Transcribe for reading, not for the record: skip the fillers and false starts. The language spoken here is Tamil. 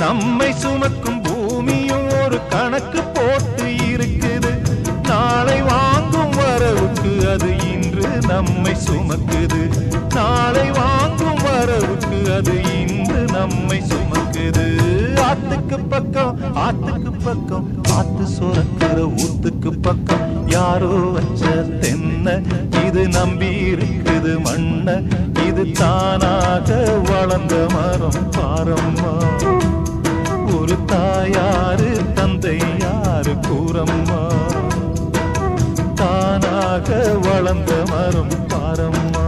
நம்மை சுமக்கும் பூமியும் ஒரு கணக்கு போட்டு இருக்குது. நாளை வாங்கும் வரவுக்கு அது இன்று நம்மை சுமக்குது. நாளை வாங்கும் வரவுக்கு அது இன்று நம்மை சுமக்குது. ஆத்துக்கு பக்கம் ஆத்துக்கு பக்கம் ஆத்து சுரக்கிற ஊத்துக்கு பக்கம் யாரோ வச்ச தென்ன இது நம்பி இருக்குது மண்ண. இது தானாக வளர்ந்த மரம் பாரம்மா. ஒரு தாயாரு தந்தை யாரு கூறம்மா. தானாக வளர்ந்த மரம் பாரம்மா.